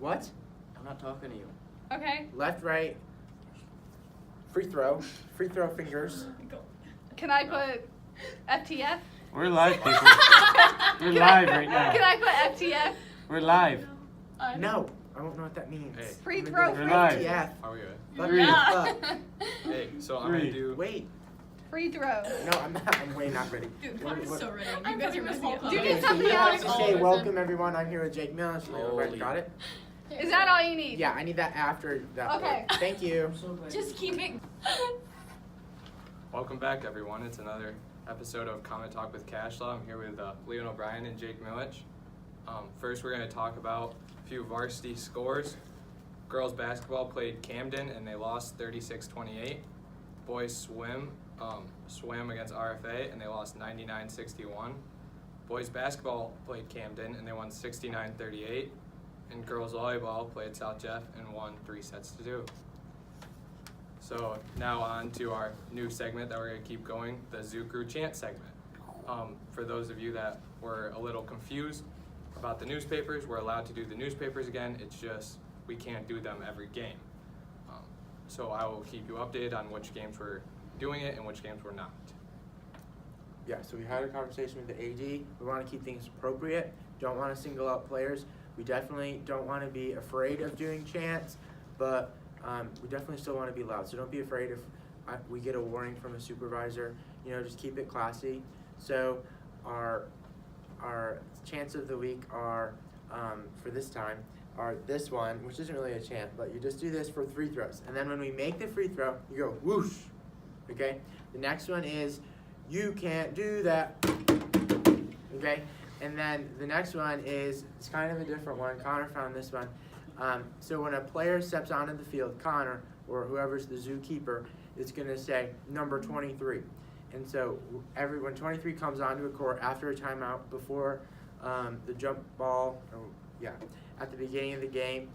What? I'm not talking to you. Okay. Left, right. Free throw. Free throw fingers. Can I put FTF? We're live, people. We're live right now. Can I put FTF? We're live. No. I don't know what that means. Hey. Free I'm throw. gonna do We're live. FTF. Are we good? Fuck Three. yeah. Hey, so I'm Three. gonna do. Wait. Free throw. No, I'm not. I'm way not ready. Dude, What- Connor's what- so ready. I'm You guys are Miss missing Holcomb. out. Do you Okay, need so something you have else? to say welcome everyone. I'm here with Jake Mills. Everybody Holy. got it? Is that all you need? Yeah, I need that after that. Okay. part. Thank you. Just keep it. Welcome back, everyone. It's another episode of CometTalk with Cashlaw. I'm here with Leon O'Brien and Jake Milich. First, we're going to talk about a few varsity scores. Girls basketball played Camden and they lost 36-28. Boys swam against RFA and they lost 99-61. Boys basketball played Camden and they won 69-38. And girls volleyball played South Jeff and won 3-2. So now on to our new segment that we're going to keep going, the Zoo Crew Chant segment. For those of you that were a little confused about the newspapers, we're allowed to do the newspapers again. It's just we can't do them every game. So I will keep you updated on which games we're doing it and which games we're not. Yeah, so we had a conversation with the AD. We want to keep things appropriate. Don't want to single out players. We definitely don't want to be afraid of doing chants, but we definitely still want to be loud. So don't be afraid if we get a warning from a supervisor. You know, just keep it classy. So our chants of the week are, for this time, are this one, which isn't really a chant, but you just do this for free throws. And then when we make the free throw, you go whoosh, okay? The next one is, you can't do that, okay? And then the next one is, it's kind of a different one. Connor found this one. So when a player steps onto the field, Connor, or whoever's the zookeeper, is gonna say number 23. And so when 23 comes onto a court after a timeout, before the jump ball, at the beginning of the game,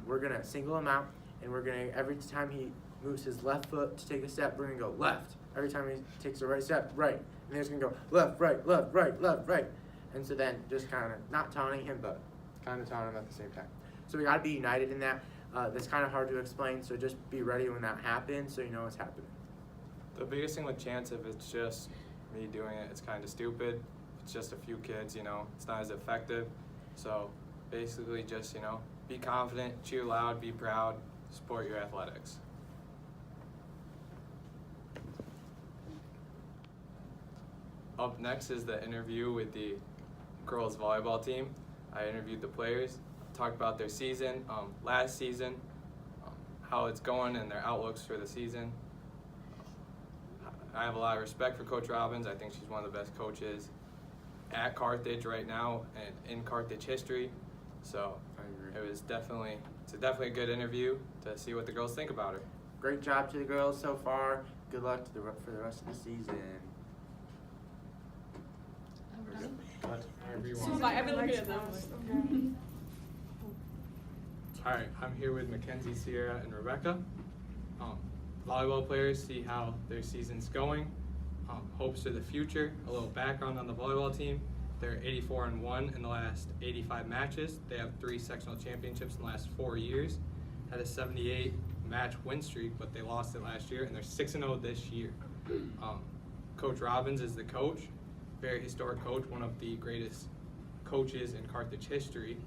we're gonna single him out, and we're gonna, every time he moves his left foot to take a step, we're gonna go left. Every time he takes a right step, right. And then he's gonna go left, right, left, right, left, right. And so then just kind of not taunting him, but kind of taunting him at the same time. So we gotta be united in that. That's kind of hard to explain, so just be ready when that happens so you know what's happening. The biggest thing with chants, if it's just me doing it, it's kind of stupid. It's just a few kids, you know, it's not as effective. So basically just, you know, be confident, cheer loud, be proud, support your athletics. Up next is the interview with the girls volleyball team. I interviewed the players, talked about their season, last season, how it's going and their outlooks for the season. I have a lot of respect for Coach Robbins. I think she's one of the best coaches at Carthage right now and in Carthage history. So it's definitely a good interview to see what the girls think about her. Great job to the girls so far. Good luck for the rest of the season. I've been looking at them. All right, I'm here with Mackenzie, Sierra, and Rebecca. Volleyball players, see how their season's going. Hopes for the future, a little background on the volleyball team. They're 84-1 in the last 85 matches. They have 3 sectional championships in the last 4 years. Had a 78 match win streak, but they lost it last year, and they're 6-0 this year. Coach Robbins is the coach, very historic coach, one of the greatest coaches in Carthage history.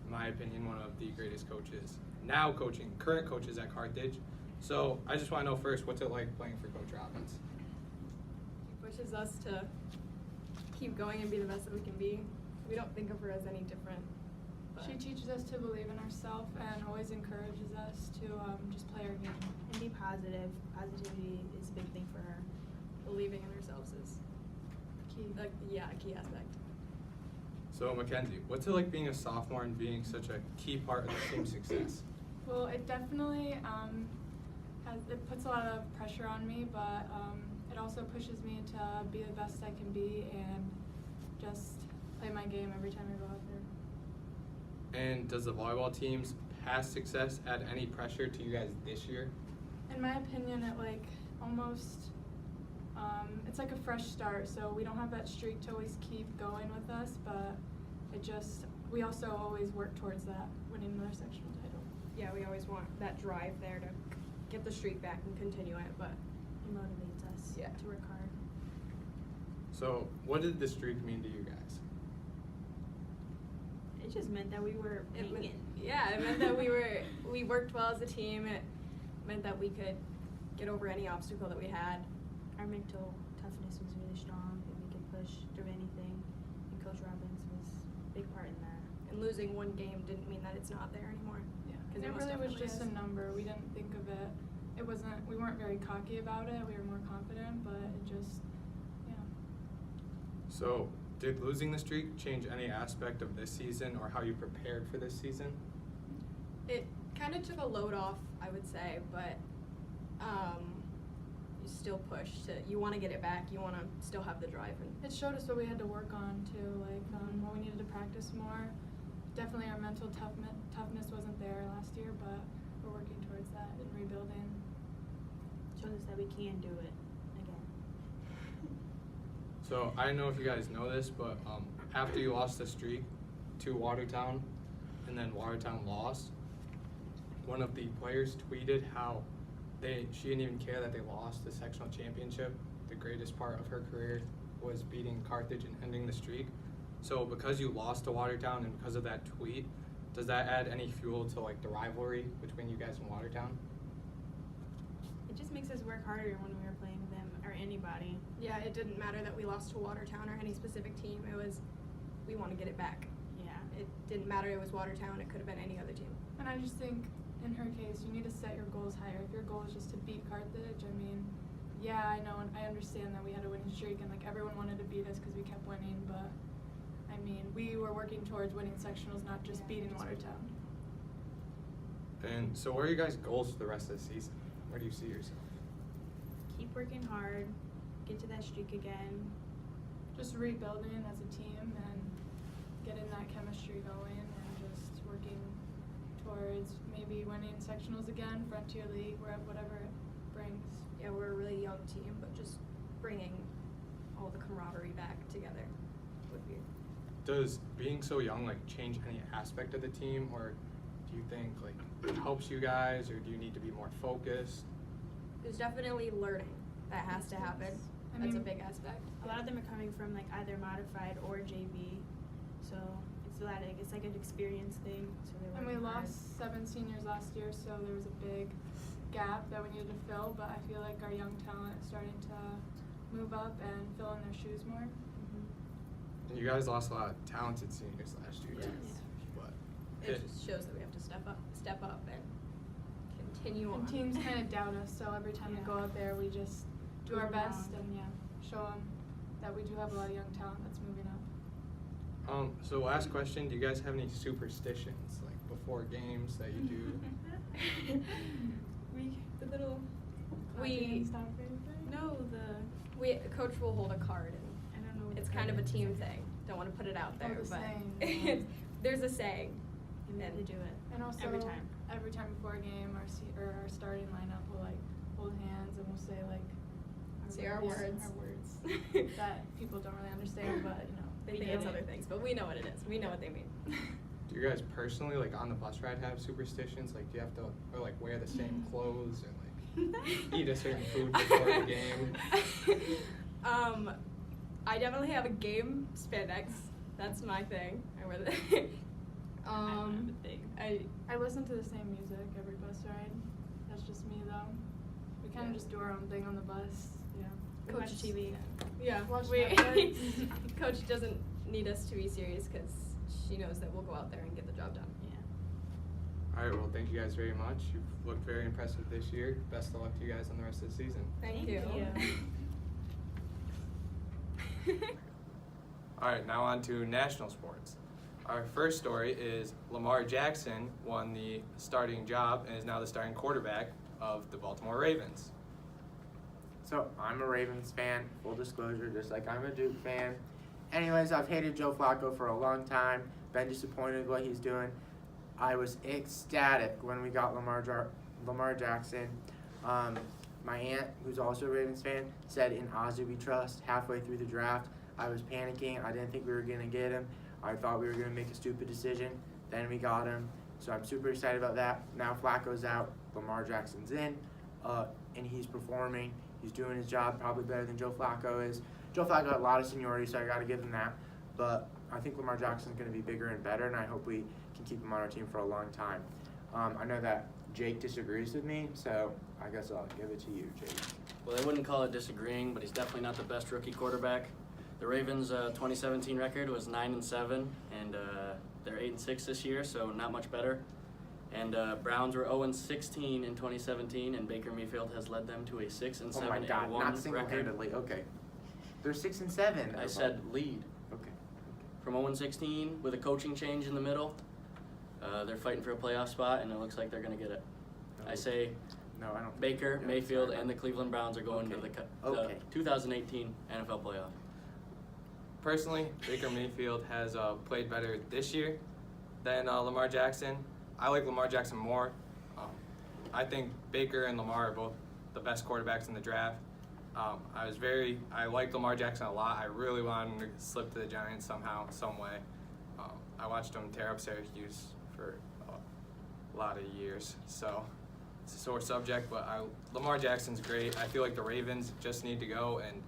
In my opinion, one of the greatest coaches now coaching, current coaches at Carthage. So I just want to know first, what's it like playing for Coach Robbins? She pushes us to keep going and be the best that we can be. We don't think of her as any different. She teaches us to believe in ourselves and always encourages us to just play our game. And be positive. Positivity is a big thing for her. Believing in ourselves is Key. a key aspect. So Mackenzie, what's it like being a sophomore and being such a key part of the team's success? Well, it definitely it puts a lot of pressure on me, but it also pushes me to be the best I can be and just play my game every time I go out there. And does the volleyball team's past success add any pressure to you guys this year? In my opinion, it almost it's like a fresh start, so we don't have that streak to always keep going with us, but it just we also always work towards that, winning another sectional title. Yeah, we always want that drive there to get the streak back and continue it, but It motivates us Yeah. to work hard. So, what did the streak mean to you guys? It just meant that we were it meant, hanging. it meant that we worked well as a team. It meant that we could get over any obstacle that we had. Our mental toughness was really strong, and we could push through anything. And Coach Robbins was a big part in that. And losing one game didn't mean that it's not there anymore. Yeah, 'Cause and it it most really was definitely just is. a number. We didn't think of it. We weren't very cocky about it. We were more confident, but it just, yeah. So, did losing the streak change any aspect of this season or how you prepared for this season? It kind of took a load off, I would say, but you still push you want to get it back. You want to still have the drive. And It showed us what we had to work on too, like what we needed to practice more. Definitely our mental toughness wasn't there last year, but we're working towards that and rebuilding. Shows us that we can do it again. So, I don't know if you guys know this, but after you lost the streak to Watertown and then Watertown lost, one of the players tweeted how she didn't even care that they lost the sectional championship. The greatest part of her career was beating Carthage and ending the streak. So because you lost to Watertown and because of that tweet, does that add any fuel to like the rivalry between you guys and Watertown? It just makes us work harder when we were playing them or anybody. yeah, it didn't matter that we lost to Watertown or any specific team. It was we want to get it back. Yeah. It didn't matter it was Watertown. It could have been any other team. And I just think in her case, you need to set your goals higher. If your goal is just to beat Carthage, I mean, yeah, I know and I understand that we had a winning streak and like everyone wanted to beat us because we kept winning, but I mean, we were working towards winning sectionals, not just beating Watertown. And so what are you guys' goals for the rest of the season? Where do you see yourself? Keep working hard, get to that streak again. Just rebuilding as a team and getting that chemistry going and just working towards maybe winning sectionals again, Frontier League, whatever it brings. Yeah, we're a really young team, but just bringing all the camaraderie back together would be. Does being so young like change any aspect of the team, or do you think like it helps you guys, or do you need to be more focused? There's definitely learning that has to happen. I That's a mean- big aspect. A lot of them are coming from like either modified or JV, so it's like an experience thing. So they're And we working hard. lost 7 seniors last year, so there was a big gap that we needed to fill, but I feel like our young talent is starting to move up and fill in their shoes more. Mhm. And you guys lost a lot of talented seniors last year too. Yes. But It just shows that we have to step up and continue on. And teams kind of doubt us, so every time we Yeah. go out there, we just do Prove our them best wrong. and show them that we do have a lot of young talent that's moving up. so last question, do you guys have any superstitions like before games that you do? The little Clapping and stuff or anything? coach will hold a card and I don't know. What it's the kind of a card team is. thing. Don't want to put it out Oh, there, the but saying. there's a saying. And we have to do it. And also, Every time. before a game, our starting lineup will like hold hands and we'll say like Say our words. our words that people don't really understand, but They we think get it's it. other things, but we know what it is. We know what they mean. Do you guys personally like on the bus ride have superstitions? Like do you have to or like wear the same clothes and like eat a certain food before the game? I definitely have a game spandex. That's my thing. I wear the. I don't have a thing. I listen to the same music every bus ride. That's just me though. We kind of just do our own thing on the bus. Yeah. We watch TV. Yeah, Watch we, Netflix. Coach doesn't need us to be serious because she knows that we'll go out there and get the job done. Yeah. All right, well, thank you guys very much. You've looked very impressive this year. Best of luck to you guys on the rest of the season. Thank you. All right, now on to national sports. Our first story is Lamar Jackson won the starting job and is now the starting quarterback of the Baltimore Ravens. So I'm a Ravens fan, full disclosure, just like I'm a Duke fan. Anyways, I've hated Joe Flacco for a long time, been disappointed with what he's doing. I was ecstatic when we got Lamar Jackson. My aunt, who's also a Ravens fan, said in Ozzie we trust halfway through the draft. I was panicking. I didn't think we were going to get him. I thought we were going to make a stupid decision. Then we got him. So I'm super excited about that. Now Flacco's out. Lamar Jackson's in. And he's performing. He's doing his job probably better than Joe Flacco is. Joe Flacco had a lot of seniority, so I got to give him that. But I think Lamar Jackson's going to be bigger and better, and I hope we can keep him on our team for a long time. I know that Jake disagrees with me, so I guess I'll give it to you, Jake. Well, I wouldn't call it disagreeing, but he's definitely not the best rookie quarterback. The Ravens' 2017 record was 9-7, and they're 8-6 this year, so not much better. And Browns were 0-16 in 2017, and Baker Mayfield has led them to a 6-7 Oh my God, and 1 not record. single-handedly. Okay. They're 6-7. I said lead. Okay. From 0-16 with a coaching change in the middle, they're fighting for a playoff spot, and it looks like they're going to get it. I say No, I don't. Baker, No, Mayfield, sorry. and the Cleveland Browns are going Okay. to the Okay. 2018 NFL playoff. Personally, Baker Mayfield has played better this year than Lamar Jackson. I like Lamar Jackson more. I think Baker and Lamar are both the best quarterbacks in the draft. I liked Lamar Jackson a lot. I really wanted him to slip to the Giants somehow, some way. I watched him tear up Syracuse for a lot of years, so it's a sore subject. But Lamar Jackson's great. I feel like the Ravens just need to go and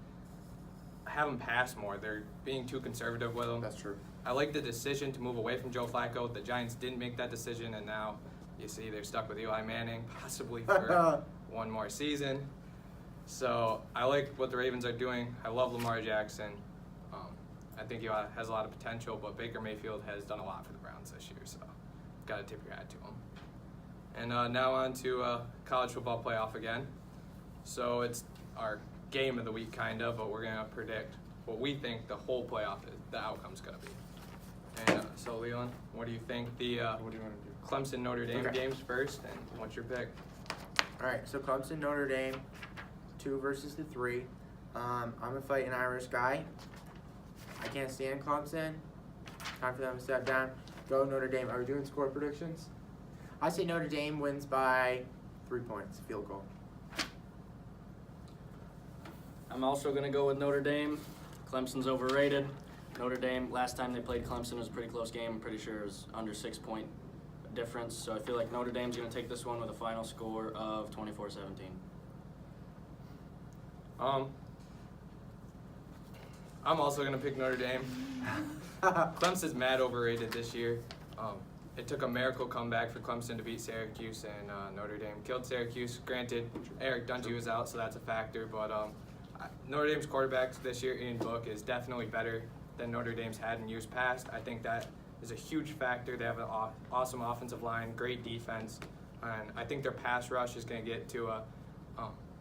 have him pass more. They're being too conservative with him. That's true. I like the decision to move away from Joe Flacco. The Giants didn't make that decision, and now you see they're stuck with Eli Manning, possibly for one more season. So I like what the Ravens are doing. I love Lamar Jackson. I think he has a lot of potential, but Baker Mayfield has done a lot for the Browns this year, so got to tip your hat to him. And now on to college football playoff again. So it's our game of the week, kind of, but we're going to predict what we think the whole playoff is, the outcome's going to be. And so, Leland, what do you think the What do you want to do? Clemson Notre Dame Okay. games first, and what's your pick? All right, so Clemson, Notre Dame, 2 versus the 3. I'm a fighting Irish guy. I can't stand Clemson. Time for them to step down. Go Notre Dame. Are we doing score predictions? I say Notre Dame wins by 3 points, field goal. I'm also going to go with Notre Dame. Clemson's overrated. Notre Dame, last time they played Clemson, was a pretty close game. I'm pretty sure it was under 6 point difference. So I feel like Notre Dame's going to take this one with a final score of 24-17. I'm also going to pick Notre Dame. Clemson's mad overrated this year. It took a miracle comeback for Clemson to beat Syracuse, and Notre Dame killed Syracuse. Granted, Eric Dungey was out, so that's a factor, but Notre Dame's quarterback this year, Ian Book, is definitely better than Notre Dame's had in years past. I think that is a huge factor. They have an awesome offensive line, great defense, and I think their pass rush is going to get to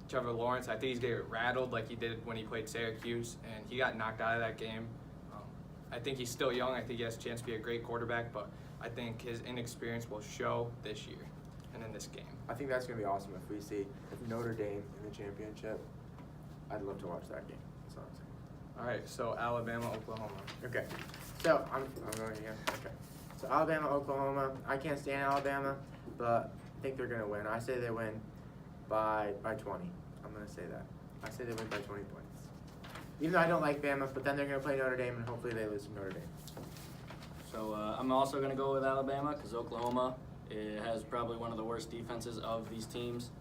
Trevor Lawrence. I think he's going to get rattled like he did when he played Syracuse, and he got knocked out of that game. I think he's still young. I think he has a chance to be a great quarterback, but I think his inexperience will show this year and in this game. I think that's going to be awesome if we see Notre Dame in the championship. I'd love to watch that game. That's all I'm saying. All right, so Alabama, Oklahoma. Okay, so I'm going again. Okay, so Alabama, Oklahoma. I can't stand Alabama, but I think they're gonna win. I say they win by 20. I'm gonna say that. I say they win by 20 points. Even though I don't like Bama, but then they're gonna play Notre Dame, and hopefully they lose to Notre Dame. So I'm also going to go with Alabama because Oklahoma has probably one of the worst defenses of these teams.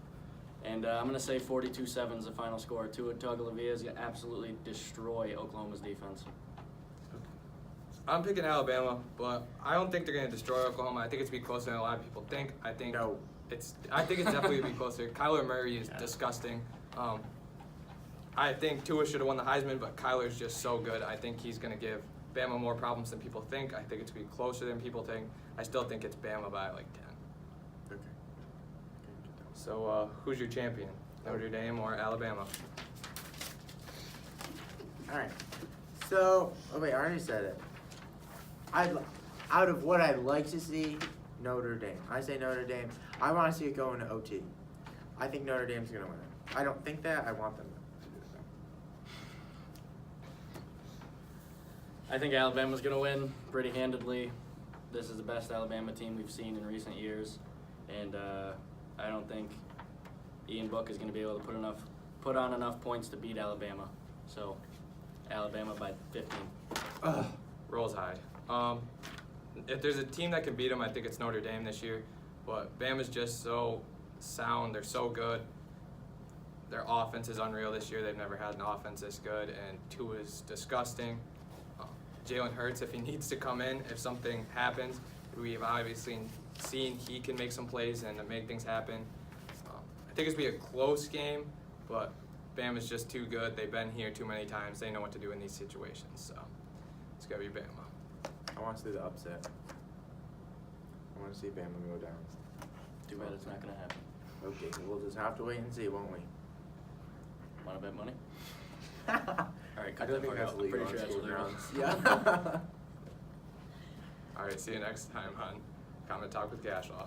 And I'm going to say 42-7 is the final score. Tua Tagovailoa is going to absolutely destroy Oklahoma's defense. I'm picking Alabama, but I don't think they're going to destroy Oklahoma. I think it's going to be closer than a lot of people think. I think it's definitely going to be closer. Kyler Murray is disgusting. I think Tua should have won the Heisman, but Kyler's just so good. I think he's going to give Bama more problems than people think. I think it's going to be closer than people think. I still think it's Bama by like 10. Okay. So who's your champion? Notre Dame or Alabama? All right. So, I already said it. Out of what I'd like to see, Notre Dame. I say Notre Dame. I want to see it go into OT. I think Notre Dame's going to win it. I don't think that. I want them to do it. I think Alabama's going to win pretty handedly. This is the best Alabama team we've seen in recent years. And I don't think Ian Book is going to be able to put on enough points to beat Alabama. So, Alabama by 15. Rolls Tide. If there's a team that can beat them, I think it's Notre Dame this year. But Bama's just so sound. They're so good. Their offense is unreal this year. They've never had an offense this good, and Tua's disgusting. Jalen Hurts, if he needs to come in, if something happens, we've obviously seen he can make some plays and make things happen. I think it's going to be a close game, but Bama's just too good. They've been here too many times. They know what to do in these situations, so it's going to be Bama. I want to see the upset. I want to see Bama go down. Too bad it's not going to happen. Okay, we'll just have to wait and see, won't we? Want to bet money? I All right, cut don't that think part that's out. I'm legal pretty sure on that's school illegal. grounds. Yeah. All right, see you next time on Comment Talk with Cashlaw.